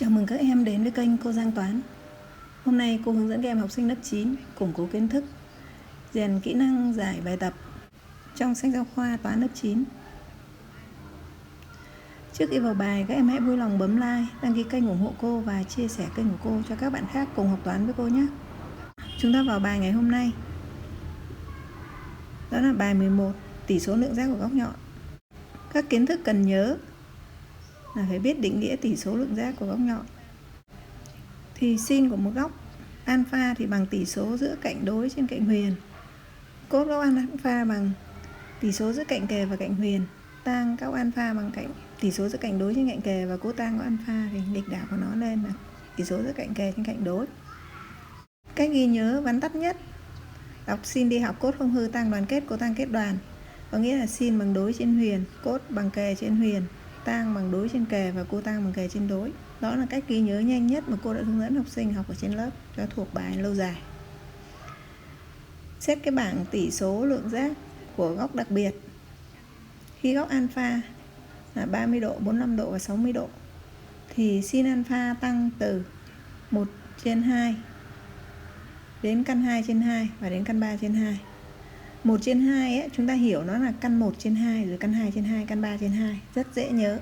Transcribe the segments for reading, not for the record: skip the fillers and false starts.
Chào mừng các em đến với kênh Cô Giang Toán. Hôm nay cô hướng dẫn các em học sinh lớp 9 củng cố kiến thức, rèn kỹ năng giải bài tập trong sách giáo khoa toán lớp 9. Trước khi vào bài, các em hãy vui lòng bấm like, đăng ký kênh ủng hộ cô và chia sẻ kênh của cô cho các bạn khác cùng học toán với cô nhé. Chúng ta vào bài ngày hôm nay. Đó là bài 11, tỷ số lượng giác của góc nhọn. Các kiến thức cần nhớ là phải biết định nghĩa tỷ số lượng giác của góc nhọn. Thì sin của một góc alpha thì bằng tỷ số giữa cạnh đối trên cạnh huyền. Cos góc alpha bằng tỷ số giữa cạnh kề và cạnh huyền. Tan góc alpha bằng tỷ số giữa cạnh đối trên cạnh kề, và costan của alpha thì nghịch đảo của nó lên là tỷ số giữa cạnh kề trên cạnh đối. Cách ghi nhớ vắn tắt nhất: đọc sin đi học, cos không hư, tan đoàn kết, cotan kết đoàn. Có nghĩa là sin bằng đối trên huyền, cos bằng kề trên huyền, tan bằng đối trên kề và cotan bằng kề trên đối. Đó là cách ghi nhớ nhanh nhất mà cô đã hướng dẫn học sinh học ở trên lớp cho thuộc bài lâu dài. Xét cái bảng tỷ số lượng giác của góc đặc biệt. Khi góc alpha là 30 độ, 45 độ và 60 độ thì sin alpha tăng từ 1/2 đến căn 2/2 và đến căn 3/2. 1/2 ấy, chúng ta hiểu nó là căn 1/2 rồi căn 2/2, căn 3/2, rất dễ nhớ.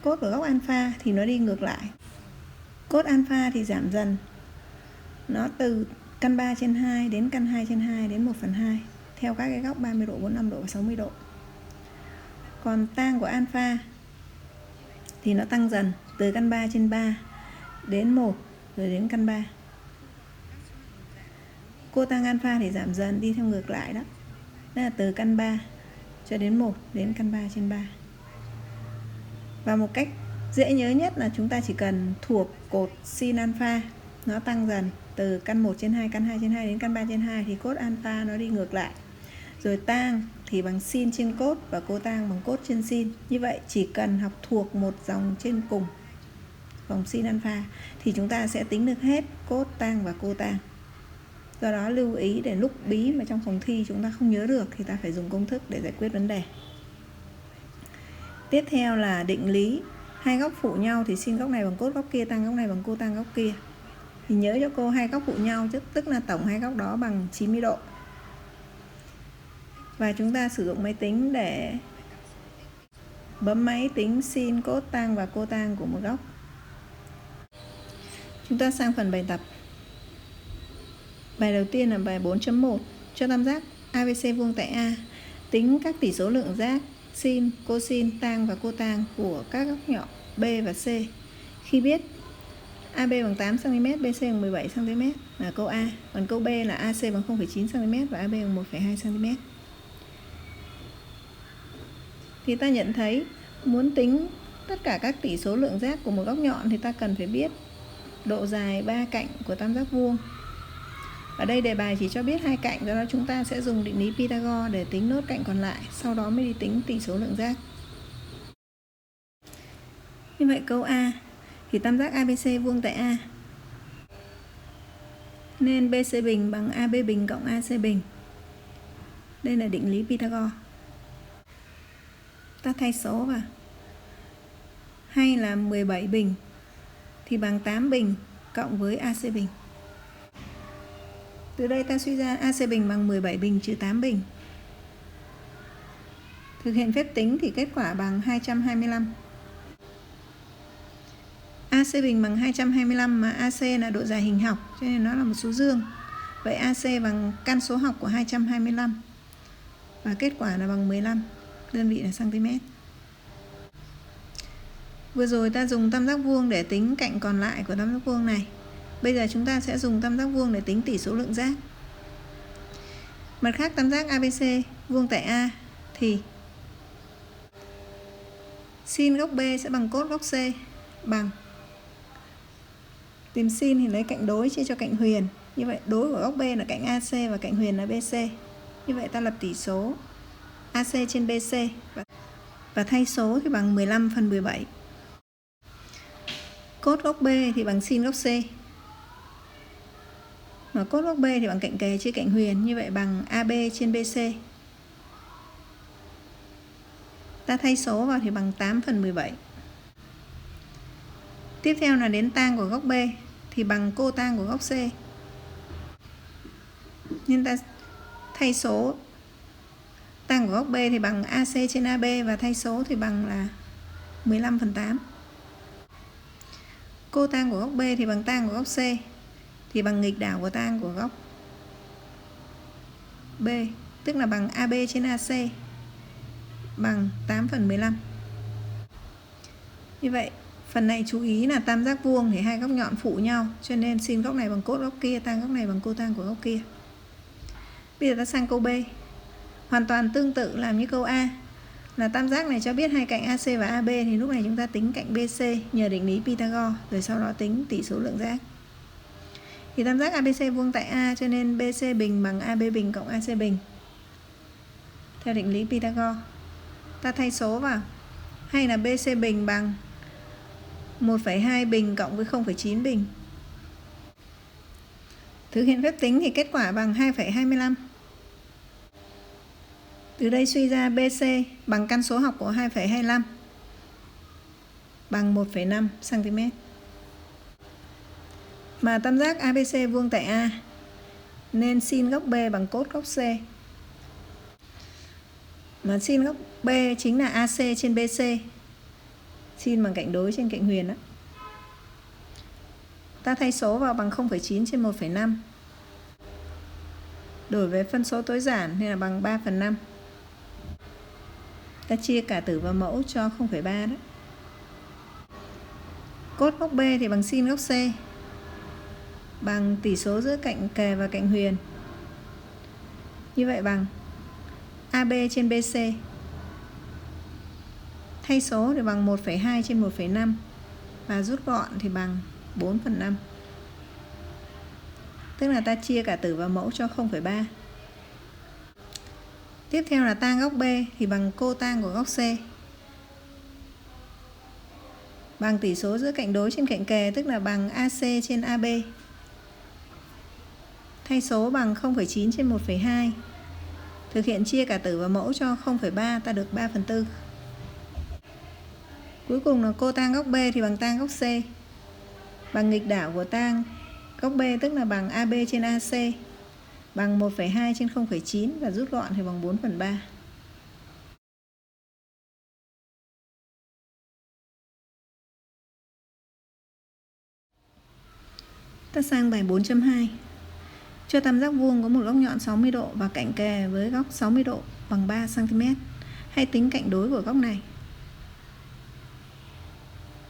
Cos của góc alpha thì nó đi ngược lại. Cos alpha thì giảm dần, nó từ căn 3/2 đến căn 2/2 đến 1/2 theo các cái góc 30 độ, 45 độ và 60 độ. Còn tan của alpha thì nó tăng dần từ căn 3/3 đến 1 rồi đến căn 3. Cotan alpha thì giảm dần đi theo ngược lại đó. Đó là từ căn 3 cho đến 1 đến căn 3/3. Và một cách dễ nhớ nhất là chúng ta chỉ cần thuộc cột sin alpha, nó tăng dần từ căn 1/2, căn 2/2 đến căn 3/2 thì cos alpha nó đi ngược lại. Rồi tan thì bằng sin trên cos và cotan bằng cos trên sin. Như vậy chỉ cần học thuộc một dòng trên cùng vòng sin alpha thì chúng ta sẽ tính được hết cos, tan và cotan. Do đó lưu ý để lúc bí mà trong phòng thi chúng ta không nhớ được thì ta phải dùng công thức để giải quyết vấn đề. Tiếp theo là định lý. Hai góc phụ nhau thì sin góc này bằng cos góc kia, tan góc này bằng cotan góc kia. Thì nhớ cho cô hai góc phụ nhau tức là tổng hai góc đó bằng 90 độ. Và chúng ta sử dụng máy tính để bấm máy tính sin, cos, tan và cotan của một góc. Chúng ta sang phần bài tập. Bài đầu tiên là bài 4.1. Cho tam giác ABC vuông tại A, tính các tỷ số lượng giác sin, cosin, tan và cotan của các góc nhọn B và C. Khi biết AB bằng 8 cm, BC bằng 17 cm là câu A. Còn câu B là AC bằng 0,9 cm và AB bằng 1,2 cm. Thì ta nhận thấy muốn tính tất cả các tỷ số lượng giác của một góc nhọn thì ta cần phải biết độ dài ba cạnh của tam giác vuông. Ở đây đề bài chỉ cho biết hai cạnh, do đó chúng ta sẽ dùng định lý Pythagore để tính nốt cạnh còn lại, sau đó mới đi tính tỷ số lượng giác. Như vậy câu A thì tam giác ABC vuông tại A nên BC bình bằng AB bình cộng AC bình. Đây là định lý Pythagore. Ta thay số vào. Hay là 17 bình thì bằng 8 bình cộng với AC bình. Từ đây ta suy ra AC bình bằng 17 bình trừ 8 bình. Thực hiện phép tính thì kết quả bằng 225. AC bình bằng 225 mà AC là độ dài hình học cho nên nó là một số dương. Vậy AC bằng căn số học của 225 và kết quả là bằng 15, đơn vị là cm. Vừa rồi ta dùng tam giác vuông để tính cạnh còn lại của tam giác vuông này. Bây giờ chúng ta sẽ dùng tam giác vuông để tính tỷ số lượng giác. Mặt khác, tam giác ABC vuông tại A thì sin góc B sẽ bằng cos góc C bằng, tìm sin thì lấy cạnh đối chia cho cạnh huyền. Như vậy đối của góc B là cạnh AC và cạnh huyền là BC. Như vậy ta lập tỷ số AC trên BC và thay số thì bằng 15/17. Cos góc B thì bằng sin góc C. Mà cos góc B thì bằng cạnh kề chia cạnh huyền, như vậy bằng AB trên BC. Ta thay số vào thì bằng 8/17. Tiếp theo là đến tang của góc B thì bằng cotang của góc C. Nên ta thay số tang của góc B thì bằng AC trên AB và thay số thì bằng là 15/8. Cotang của góc B thì bằng tang của góc C thì bằng nghịch đảo của tang của góc B, tức là bằng AB trên AC bằng 8/15. Như vậy, phần này chú ý là tam giác vuông thì hai góc nhọn phụ nhau, cho nên sin góc này bằng cốt góc kia, tang góc này bằng cotang của góc kia. Bây giờ ta sang câu B. Hoàn toàn tương tự làm như câu A, là tam giác này cho biết hai cạnh AC và AB thì lúc này chúng ta tính cạnh BC nhờ định lý Pythagore, rồi sau đó tính tỷ số lượng giác. Thì tam giác ABC vuông tại A cho nên BC bình bằng AB bình cộng AC bình. Theo định lý Pythagore, ta thay số vào, hay là BC bình bằng 1,2 bình cộng với 0,9 bình. Thực hiện phép tính thì kết quả bằng 2,25. Từ đây suy ra BC bằng căn số học của 2,25 bằng 1,5 cm. Mà tam giác ABC vuông tại A nên sin góc B bằng cốt góc C. Mà sin góc B chính là AC trên BC. Sin bằng cạnh đối trên cạnh huyền đó. Ta thay số vào bằng 0,9 trên 1,5. Đổi về phân số tối giản nên là bằng 3/5. Ta chia cả tử và mẫu cho 0,3 đó. Cốt góc B thì bằng sin góc C bằng tỷ số giữa cạnh kề và cạnh huyền. Như vậy bằng AB trên BC. Thay số thì bằng 1,2 trên 1,5 và rút gọn thì bằng 4/5. Tức là ta chia cả tử và mẫu cho 0,3. Tiếp theo là tang góc B thì bằng cotang của góc C bằng tỷ số giữa cạnh đối trên cạnh kề, tức là bằng AC trên AB. Thay số bằng 0,9 trên 1,2. Thực hiện chia cả tử và mẫu cho 0,3, ta được 3/4. Cuối cùng là cotang góc B thì bằng tang góc C bằng nghịch đảo của tang góc B, tức là bằng AB trên AC bằng 1,2 trên 0,9 và rút gọn thì bằng 4/3. Ta sang bài 4.2. Cho tam giác vuông có một góc nhọn 60 độ và cạnh kề với góc 60 độ bằng 3 cm. Hãy tính cạnh đối của góc này.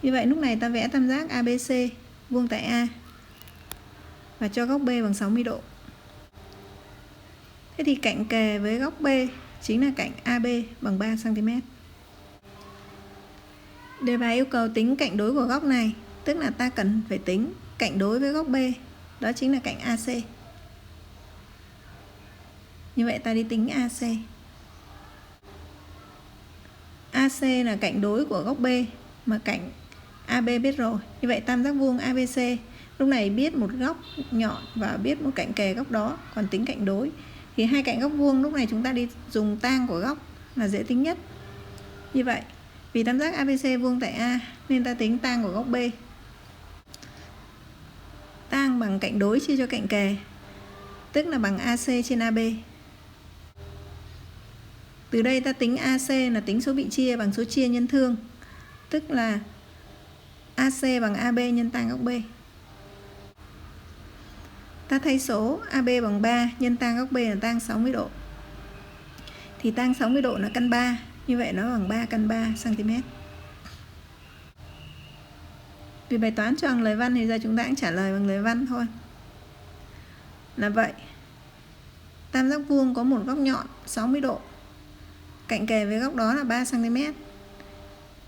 Như vậy lúc này ta vẽ tam giác ABC vuông tại A và cho góc B bằng 60 độ. Thế thì cạnh kề với góc B chính là cạnh AB bằng 3 cm. Đề bài yêu cầu tính cạnh đối của góc này, tức là ta cần phải tính cạnh đối với góc B, đó chính là cạnh AC. Như vậy ta đi tính AC. AC là cạnh đối của góc B mà cạnh AB biết rồi. Như vậy tam giác vuông ABC lúc này biết một góc nhọn và biết một cạnh kề góc đó, còn tính cạnh đối thì hai cạnh góc vuông lúc này chúng ta đi dùng tang của góc là dễ tính nhất. Như vậy vì tam giác ABC vuông tại A nên ta tính tang của góc B. Tang bằng cạnh đối chia cho cạnh kề, tức là bằng AC trên AB. Từ đây ta tính AC là tính số bị chia bằng số chia nhân thương, tức là AC bằng AB nhân tang góc B. Ta thay số AB bằng 3 nhân tang góc B là tang 60 độ. Thì tang 60 độ là căn 3, như vậy nó bằng 3 căn 3 cm. Vì bài toán cho bằng lời văn thì giờ chúng ta cũng trả lời bằng lời văn thôi. Là vậy. Tam giác vuông có một góc nhọn 60 độ. Cạnh kề với góc đó là 3 cm.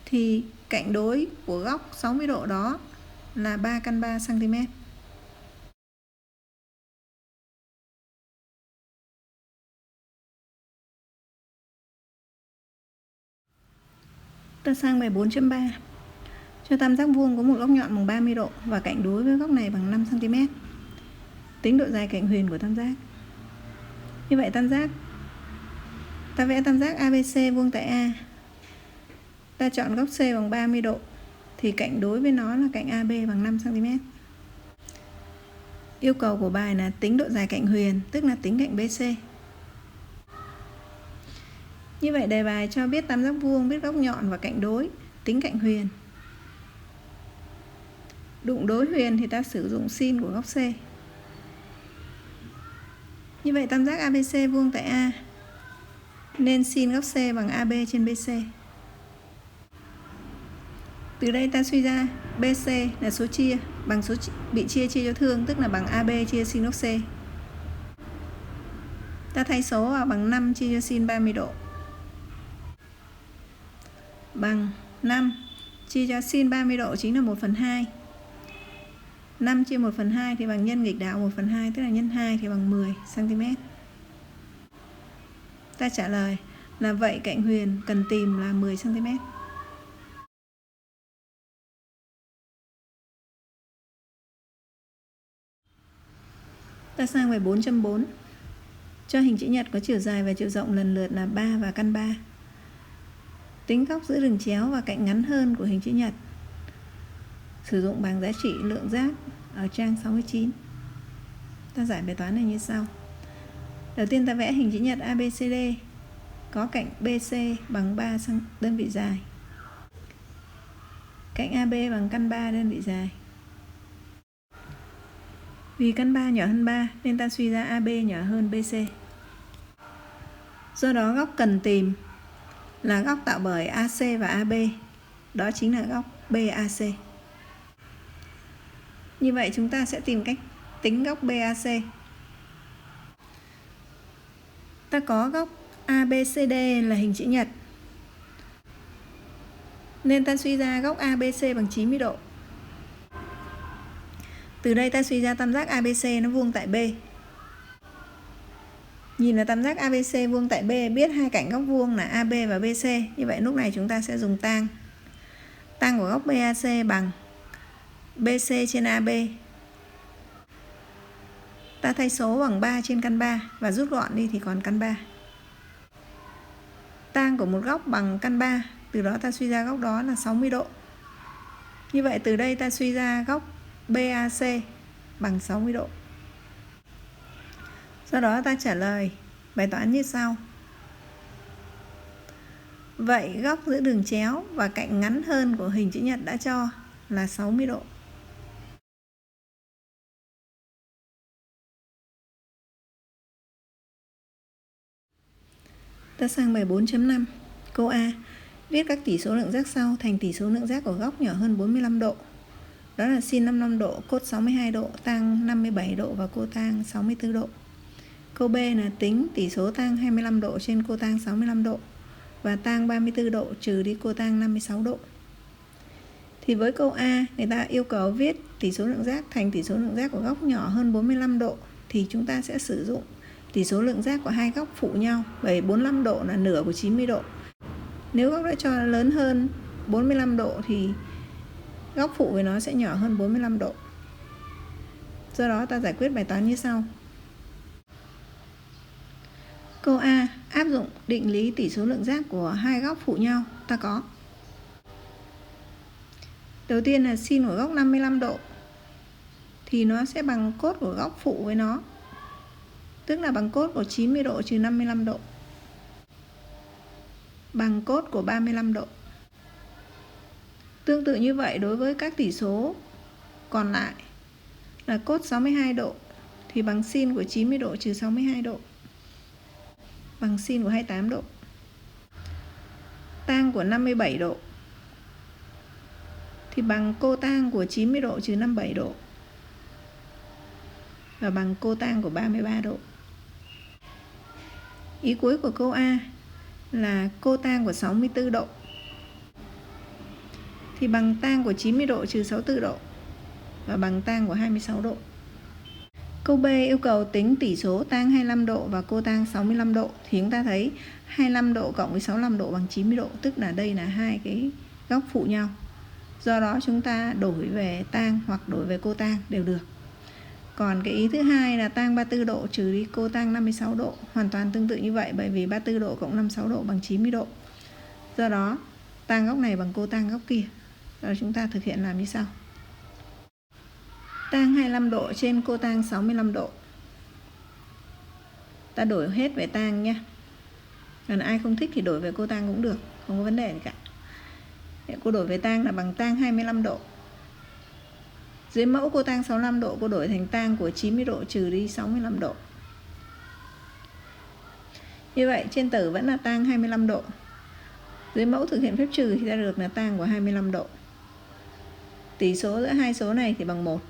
Thì cạnh đối của góc 60 độ đó là 3 căn 3 cm. Ta sang bài 4.3. Cho tam giác vuông có một góc nhọn bằng 30 độ và cạnh đối với góc này bằng 5 cm. Tính độ dài cạnh huyền của tam giác. Như vậy ta vẽ tam giác ABC vuông tại A. Ta chọn góc C bằng 30 độ thì cạnh đối với nó là cạnh AB bằng 5 cm. Yêu cầu của bài là tính độ dài cạnh huyền, tức là tính cạnh BC. Như vậy đề bài cho biết tam giác vuông, biết góc nhọn và cạnh đối, tính cạnh huyền. Đụng đối huyền thì ta sử dụng sin của góc C. Như vậy tam giác ABC vuông tại A, nên sin góc C bằng AB trên BC. Từ đây ta suy ra BC là số chia bằng số bị chia cho thương, tức là bằng AB chia sin góc C. Ta thay số vào bằng 5 chia cho sin 30 độ. Bằng 5 chia cho sin 30 độ chính là 1/2. 5 chia 1/2 thì bằng nhân nghịch đạo 1/2, tức là nhân 2 thì bằng 10 cm. Ta trả lời là vậy cạnh huyền cần tìm là 10 cm. Ta sang bài 4.4. Cho hình chữ nhật có chiều dài và chiều rộng lần lượt là 3 và căn 3. Tính góc giữa đường chéo và cạnh ngắn hơn của hình chữ nhật. Sử dụng bảng giá trị lượng giác ở trang 69. Ta giải bài toán này như sau. Đầu tiên ta vẽ hình chữ nhật ABCD có cạnh BC bằng 3 đơn vị dài. Cạnh AB bằng căn 3 đơn vị dài. Vì căn 3 nhỏ hơn 3 nên ta suy ra AB nhỏ hơn BC. Do đó góc cần tìm là góc tạo bởi AC và AB. Đó chính là góc BAC. Như vậy chúng ta sẽ tìm cách tính góc BAC. Ta có góc ABCD là hình chữ nhật, nên ta suy ra góc ABC bằng 90 độ. Từ đây ta suy ra tam giác ABC nó vuông tại B. Nhìn là tam giác ABC vuông tại B, biết hai cạnh góc vuông là AB và BC. Như vậy lúc này chúng ta sẽ dùng tang. Tang của góc BAC bằng BC trên AB. Ta thay số bằng 3 trên căn 3 và rút gọn đi thì còn căn 3. Tang của một góc bằng căn 3, từ đó ta suy ra góc đó là 60 độ. Như vậy từ đây ta suy ra góc BAC bằng 60 độ. Do đó ta trả lời bài toán như sau. Vậy góc giữa đường chéo và cạnh ngắn hơn của hình chữ nhật đã cho là 60 độ. Ta sang bài 4.5. Câu A. Viết các tỷ số lượng giác sau thành tỷ số lượng giác của góc nhỏ hơn 45 độ. Đó là sin 55 độ, cốt 62 độ, tang 57 độ và cotang 64 độ. Câu B là tính tỷ số tang 25 độ trên cotang 65 độ và tang 34 độ trừ đi cotang 56 độ. Thì với câu A, người ta yêu cầu viết tỷ số lượng giác thành tỷ số lượng giác của góc nhỏ hơn 45 độ thì chúng ta sẽ sử dụng tỷ số lượng giác của hai góc phụ nhau, bởi 45 độ là nửa của 90 độ. Nếu góc đã cho lớn hơn 45 độ thì góc phụ của nó sẽ nhỏ hơn 45 độ. Do đó ta giải quyết bài toán như sau. Câu A. Áp dụng định lý tỷ số lượng giác của hai góc phụ nhau. Ta có. Đầu tiên là sin của góc 55 độ thì nó sẽ bằng cốt của góc phụ với nó, tức là bằng cốt của 90 độ trừ 55 độ bằng cốt của 35 độ. Tương tự như vậy đối với các tỷ số còn lại là cốt 62 độ thì bằng sin của 90 độ trừ 62 độ bằng sin của 28 độ. Tang của 57 độ thì bằng cotang của 90 độ trừ 57 độ và bằng cotang của 33 độ. Ý cuối của câu A là cotang của 64 độ thì bằng tang của 90 độ trừ 64 độ và bằng tang của 26 độ. Câu B yêu cầu tính tỷ số tang 25 độ và cotang 65 độ thì chúng ta thấy 25 độ cộng với 65 độ bằng 90 độ, tức là đây là hai cái góc phụ nhau. Do đó chúng ta đổi về tang hoặc đổi về cotang đều được. Còn cái ý thứ hai là tang 34 độ trừ đi cotang 56 độ, hoàn toàn tương tự như vậy, bởi vì 34 độ cộng 56 độ bằng 90 độ. Do đó tang góc này bằng cotang góc kia. Rồi chúng ta thực hiện làm như sau. Tang 25 độ trên cotang 65 độ. Ta đổi hết về tang nhé. Còn ai không thích thì đổi về cotang cũng được, không có vấn đề gì cả. Cô đổi về tang là bằng tang 25 độ. Dưới mẫu cotang 65 độ cô đổi thành tang của 90 độ trừ đi 65 độ. Như vậy trên tử vẫn là tang 25 độ. Dưới mẫu thực hiện phép trừ thì ta được là tang của 25 độ. Tỷ số giữa hai số này thì bằng 1.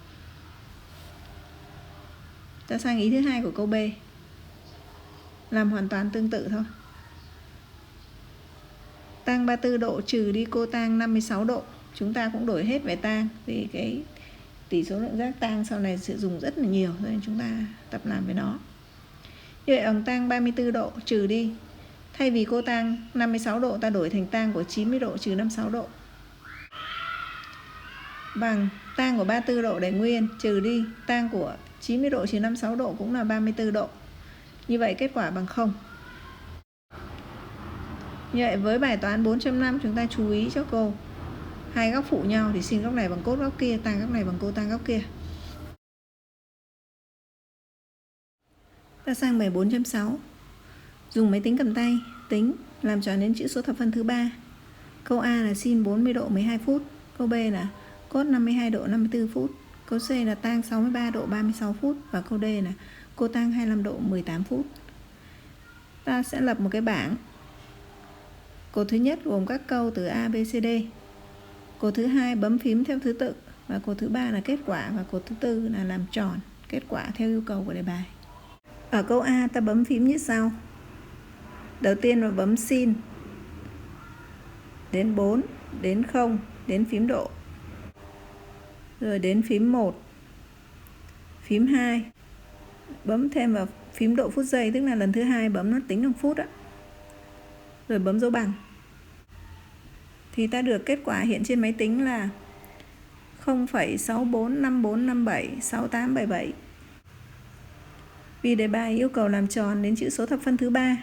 Ta sang ý thứ hai của câu B. Làm hoàn toàn tương tự thôi. Tang 34 độ trừ đi cotang 56 độ. Chúng ta cũng đổi hết về tang, vì cái tỷ số lượng giác tang sau này sẽ dùng rất là nhiều, nên chúng ta tập làm với nó. Như vậy bằng tang 34 độ trừ đi, thay vì cotang 56 độ ta đổi thành tang của 90 độ trừ 56 độ. Bằng tang của 34 độ để nguyên trừ đi tang của 90 độ trừ 56 độ cũng là 34 độ. Như vậy kết quả bằng 0. Như vậy với bài toán 4.5 chúng ta chú ý cho cô. Hai góc phụ nhau thì sin góc này bằng cốt góc kia, tang góc này bằng cotang góc kia. Ta sang bài 4.6. Dùng máy tính cầm tay tính làm tròn đến chữ số thập phân thứ 3. Câu A là sin 40 độ 12 phút, câu B là cốt 52 độ 54 phút, câu C là tang 63 độ 36 phút và câu D là cotang 25 độ 18 phút. Ta sẽ lập một cái bảng. Cột thứ nhất gồm các câu từ A, B, C, D. Cột thứ hai bấm phím theo thứ tự và cột thứ ba là kết quả và cột thứ tư là làm tròn kết quả theo yêu cầu của đề bài. Ở câu A ta bấm phím như sau. Đầu tiên là bấm sin đến 4, đến 0, đến phím độ. Rồi đến phím 1, phím 2. Bấm thêm vào phím độ phút giây, tức là lần thứ hai bấm nó tính bằng phút á. Rồi bấm dấu bằng. Thì ta được kết quả hiện trên máy tính là 0,6454576877. Vì đề bài yêu cầu làm tròn đến chữ số thập phân thứ 3.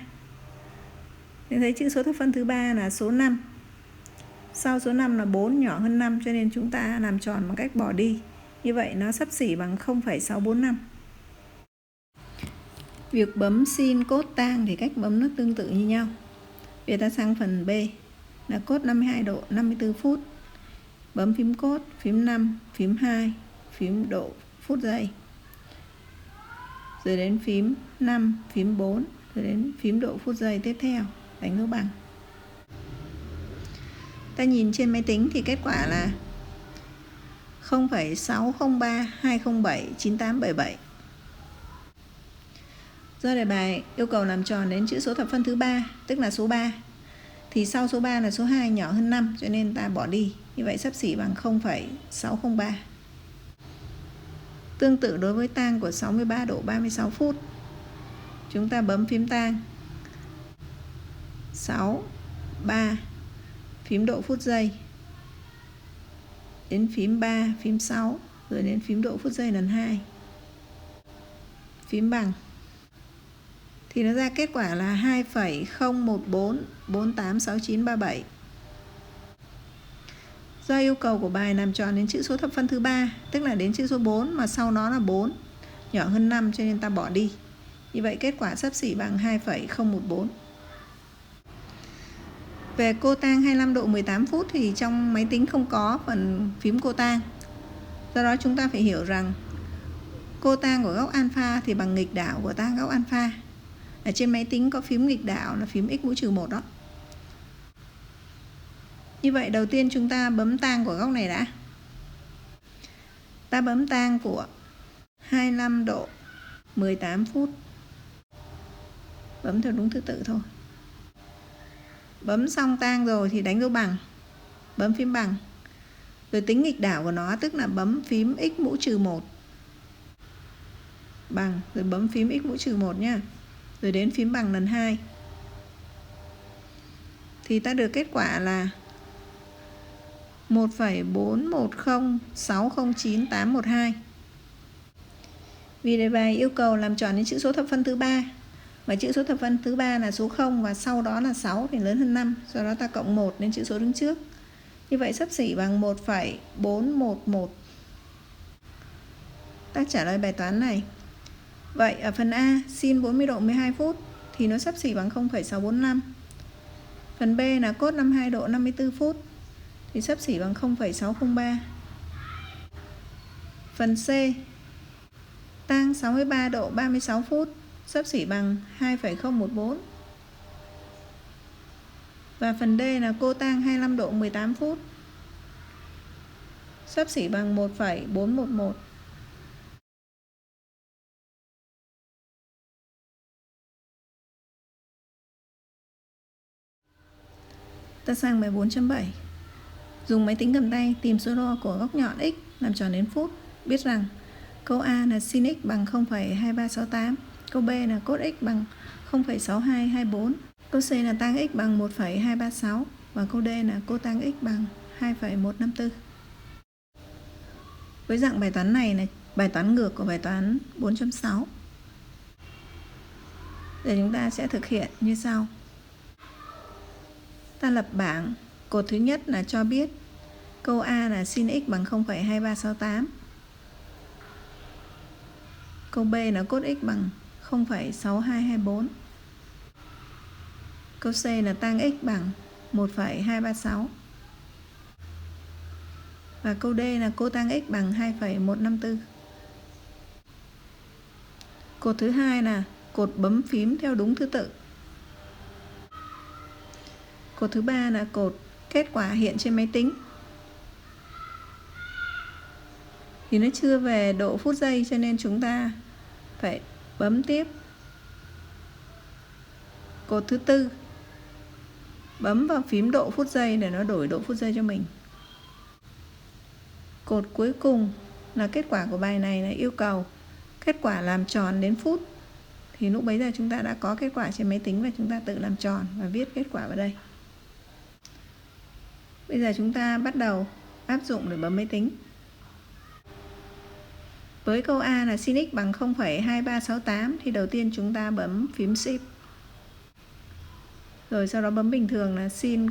Nên thấy chữ số thập phân thứ 3 là số 5. Sau số 5 là 4 nhỏ hơn 5, cho nên chúng ta làm tròn bằng cách bỏ đi. Như vậy nó xấp xỉ bằng 0,645. Việc bấm sin, cốt, tang thì cách bấm nó tương tự như nhau. Bây giờ ta sang phần B là cốt 52 độ 54 phút. Bấm phím cốt, phím 5, phím 2, phím độ phút giây. Rồi đến phím 5, phím 4, rồi đến phím độ phút giây tiếp theo, đánh dấu bằng. Ta nhìn trên máy tính thì kết quả là 0,603,207,9877. Do đề bài yêu cầu làm tròn đến chữ số thập phân thứ 3, tức là số 3, thì sau số 3 là số 2 nhỏ hơn 5, cho nên ta bỏ đi. Như vậy xấp xỉ bằng 0,603. Tương tự đối với tang của 63 độ 36 phút. Chúng ta bấm phím tang 6, 3, phím độ phút giây, đến phím 3, phím 6, rồi đến phím độ phút giây lần 2, phím bằng. Thì nó ra kết quả là 2,014486937. Do yêu cầu của bài làm tròn đến chữ số thập phân thứ 3, tức là đến chữ số 4 mà sau nó là 4 nhỏ hơn 5, cho nên ta bỏ đi. Như vậy kết quả xấp xỉ bằng 2,014. Về cotang 25 độ 18 phút thì trong máy tính không có phần phím cotang. Do đó chúng ta phải hiểu rằng cotang của góc alpha thì bằng nghịch đảo của tang góc alpha. Ở trên máy tính có phím nghịch đảo là phím x mũ trừ 1 đó. Như vậy đầu tiên chúng ta bấm tang của góc này đã. Ta bấm tang của 25 độ 18 phút. Bấm theo đúng thứ tự thôi. Bấm xong tang rồi thì đánh dấu bằng. Bấm phím bằng. Rồi tính nghịch đảo của nó, tức là bấm phím x mũ trừ 1. Bằng, rồi bấm phím x mũ trừ 1 nhá. Rồi đến phím bằng lần 2. Thì ta được kết quả là 1,410609812. Vì đề bài yêu cầu làm tròn đến chữ số thập phân thứ 3, và chữ số thập phân thứ 3 là số 0 và sau đó là 6 thì lớn hơn 5, do đó ta cộng 1 đến chữ số đứng trước. Như vậy xấp xỉ bằng 1,411. Ta trả lời bài toán này. Vậy ở phần A, sin 40 độ 12 phút thì nó xấp xỉ bằng 0,645. Phần B là cos 52 độ 54 phút thì xấp xỉ bằng 0,603. Phần C, tan 63 độ 36 phút xấp xỉ bằng 2,014. Và phần D là cotan 25 độ 18 phút xấp xỉ bằng 1,411. Ta sang bài 4.7. Dùng máy tính cầm tay tìm số đo của góc nhọn x làm tròn đến phút. Biết rằng câu A là sin x bằng 0,2368, câu B là cos x bằng 0,6224, câu C là tan x bằng 1,236 và câu D là cotan x bằng 2,154. Với dạng bài toán này là bài toán ngược của bài toán 4.6. Để chúng ta sẽ thực hiện như sau. Ta lập bảng. Cột thứ nhất là cho biết câu A là sin x bằng 0,2368, câu B là cos x bằng 0,6224, câu C là tan x bằng 1,236 và câu D là cotan x bằng 2,154. Cột thứ hai là cột bấm phím theo đúng thứ tự. Cột thứ ba là cột kết quả hiện trên máy tính. Thì nó chưa về độ phút giây cho nên chúng ta phải bấm tiếp. Cột thứ tư, bấm vào phím độ phút giây để nó đổi độ phút giây cho mình. Cột cuối cùng là kết quả của bài này là yêu cầu kết quả làm tròn đến phút. Thì lúc bấy giờ chúng ta đã có kết quả trên máy tính và chúng ta tự làm tròn và viết kết quả vào đây. Bây giờ chúng ta bắt đầu áp dụng để bấm máy tính. Với câu A là sin x bằng 0,2368 thì đầu tiên chúng ta bấm phím Shift. Rồi sau đó bấm bình thường là sin.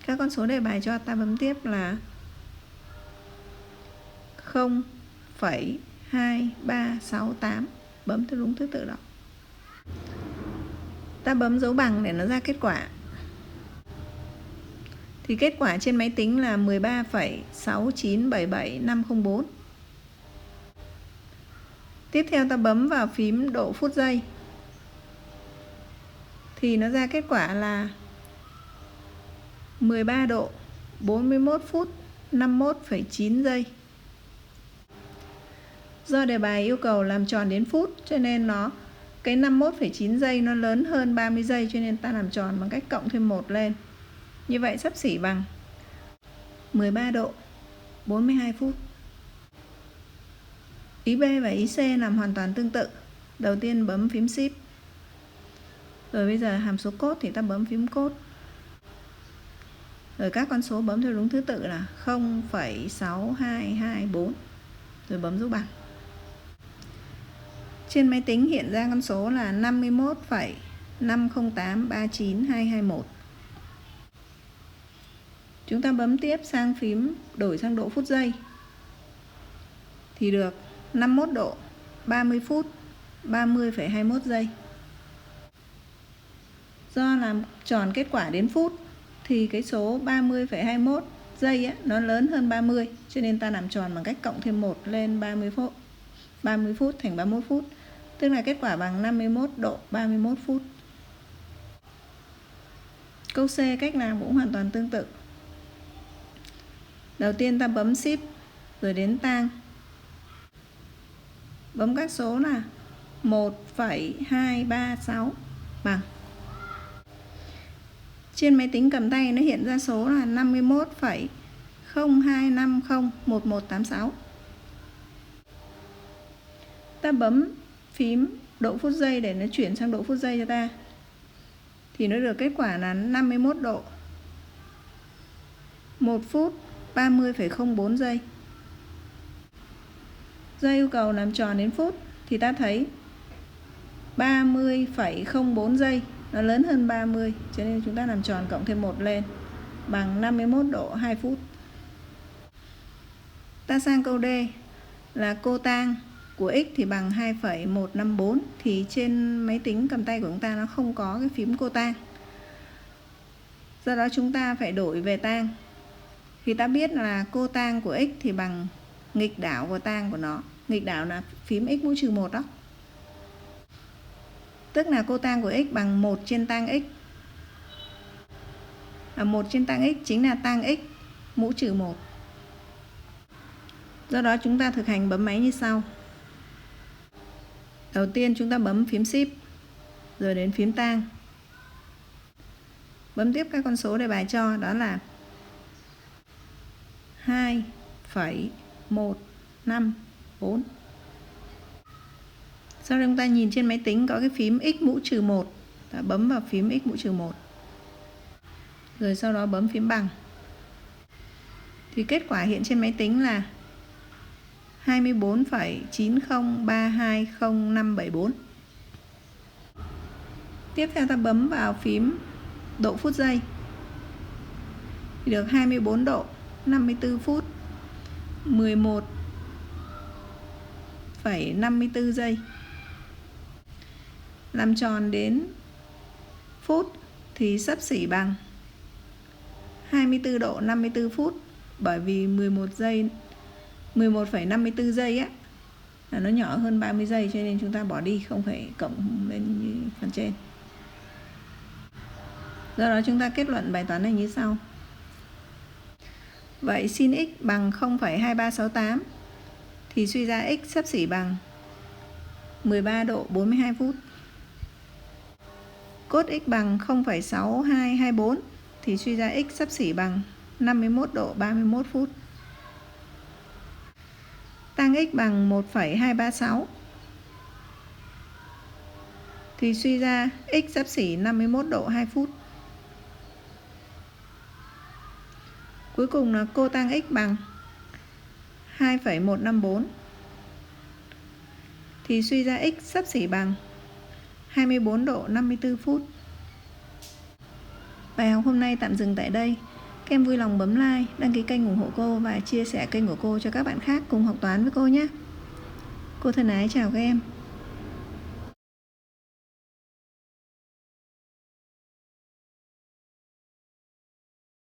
Các con số đề bài cho ta bấm tiếp là 0,2368. Bấm theo đúng thứ tự đó. Ta bấm dấu bằng để nó ra kết quả. Thì kết quả trên máy tính là 13,6977504. Tiếp theo ta bấm vào phím độ phút giây. Thì nó ra kết quả là 13 độ 41 phút 51,9 giây. Do đề bài yêu cầu làm tròn đến phút cho nên cái 51,9 giây nó lớn hơn 30 giây cho nên ta làm tròn bằng cách cộng thêm 1 lên. Như vậy xấp xỉ bằng 13 độ 42 phút. Ý B và ý C làm hoàn toàn tương tự. Đầu tiên bấm phím Shift. Rồi bây giờ hàm số code thì ta bấm phím code. Rồi các con số bấm theo đúng thứ tự là 0,6224. Rồi bấm dấu bằng. Trên máy tính hiện ra con số là 51,50839221. Chúng ta bấm tiếp sang phím đổi sang độ phút giây. Thì được 51 độ 30 phút 30,21 giây. Do làm tròn kết quả đến phút thì cái số 30,21 giây ấy, nó lớn hơn 30 cho nên ta làm tròn bằng cách cộng thêm 1 lên 30 phút. 30 phút thành 31 phút. Tức là kết quả bằng 51 độ 31 phút. Câu C cách làm cũng hoàn toàn tương tự. Đầu tiên ta bấm Shift rồi đến tang. Bấm các số là 1,236 bằng. Trên máy tính cầm tay nó hiện ra số là 51,02501186. Ta bấm phím độ phút giây để nó chuyển sang độ phút giây cho ta. Thì nó được kết quả là 51 độ 1 phút 30,04 giây. Do yêu cầu làm tròn đến phút thì ta thấy 30,04 giây nó lớn hơn 30 cho nên chúng ta làm tròn cộng thêm 1 lên. bằng 51 độ 2 phút. Ta sang câu D là cotang của x thì bằng 2,154. Thì trên máy tính cầm tay của chúng ta nó không có cái phím cotang. Do đó chúng ta phải đổi về tang. Thì ta biết là cotang của x thì bằng nghịch đảo của tang của nó. Nghịch đảo là phím x mũ trừ 1 đó. Tức là cotang của x bằng 1 trên tang x. 1 trên tang x chính là tang x mũ trừ 1. Do đó chúng ta thực hành bấm máy như sau. Đầu tiên chúng ta bấm phím Shift, rồi đến phím tang. Bấm tiếp các con số để bài cho, đó là 2,154. Sau đó chúng ta nhìn trên máy tính có cái phím x mũ trừ 1. Ta bấm vào phím x mũ trừ 1. Rồi sau đó bấm phím bằng. Thì kết quả hiện trên máy tính là 24,90320574. Tiếp theo ta bấm vào phím độ phút giây. Thì được 24 độ 54 phút 11,54 giây. Làm tròn đến phút thì xấp xỉ bằng 24 độ 54 phút, bởi vì 11,54 giây á là nó nhỏ hơn 30 giây, cho nên chúng ta bỏ đi, không phải cộng lên như phần trên. Do đó chúng ta kết luận bài toán này như sau. Vậy sin x bằng 0,2368 thì suy ra x xấp xỉ bằng 13 độ 42 phút. Cos x bằng 0,6224 thì suy ra x xấp xỉ bằng 51 độ 31 phút. Tang x bằng 1,236 thì suy ra x xấp xỉ 51 độ 2 phút. Cuối cùng là cotang x bằng 2,154 thì suy ra x xấp xỉ bằng 24 độ 54 phút. Bài học hôm nay tạm dừng tại đây. Các em vui lòng bấm like, đăng ký kênh ủng hộ cô và chia sẻ kênh của cô cho các bạn khác cùng học toán với cô nhé. Cô thân ái chào các em.